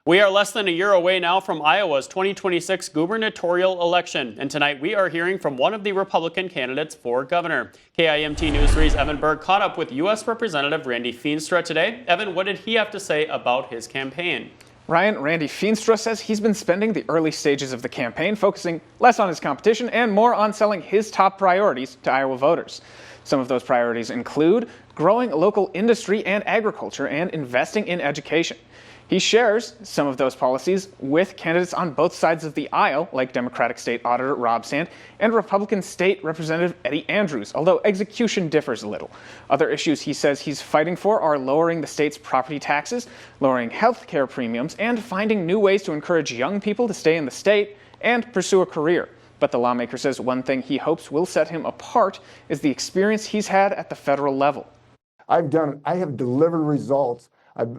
We are less than a year away now from Iowa's 2026 gubernatorial election, and tonight we are hearing from one of the Republican candidates for governor. KIMT News 3's Evan Berg caught up with U.S. Representative Randy Feenstra today. Evan, what did he have to say about his campaign? Ryan, Randy Feenstra says he's been spending the early stages of the campaign focusing less on his competition and more on selling his top priorities to Iowa voters. Some of those priorities include growing local industry and agriculture and investing in education. He shares some of those policies with candidates on both sides of the aisle, like Democratic State Auditor Rob Sand and Republican State Representative Eddie Andrews, although execution differs a little. Other issues he says he's fighting for are lowering the state's property taxes, lowering health care premiums, and finding new ways to encourage young people to stay in the state and pursue a career. But the lawmaker says one thing he hopes will set him apart is the experience he's had at the federal level. I have delivered results.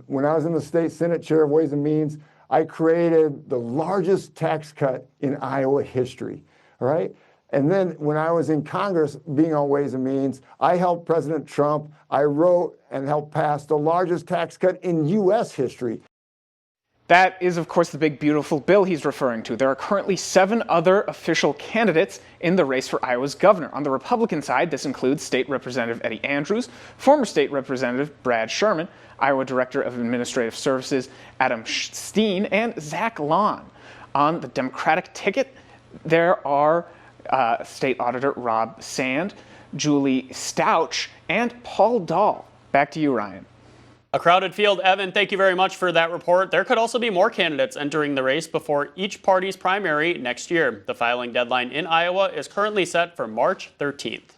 When I was in the state Senate chair of Ways and Means, I created the largest tax cut in Iowa history, all right? And then when I was in Congress, being on Ways and Means, I helped President Trump. I wrote and helped pass the largest tax cut in U.S. history. That is, of course, the big, beautiful bill he's referring to. There are currently 7 other official candidates in the race for Iowa's governor. On the Republican side, this includes State Representative Eddie Andrews, former State Representative Brad Sherman, Iowa Director of Administrative Services Adam Steen, and Zach Lahn. On the Democratic ticket, there are State Auditor Rob Sand, Julie Stouch, and Paul Dahl. Back to you, Ryan. A crowded field. Evan, thank you very much for that report. There could also be more candidates entering the race before each party's primary next year. The filing deadline in Iowa is currently set for March 13th.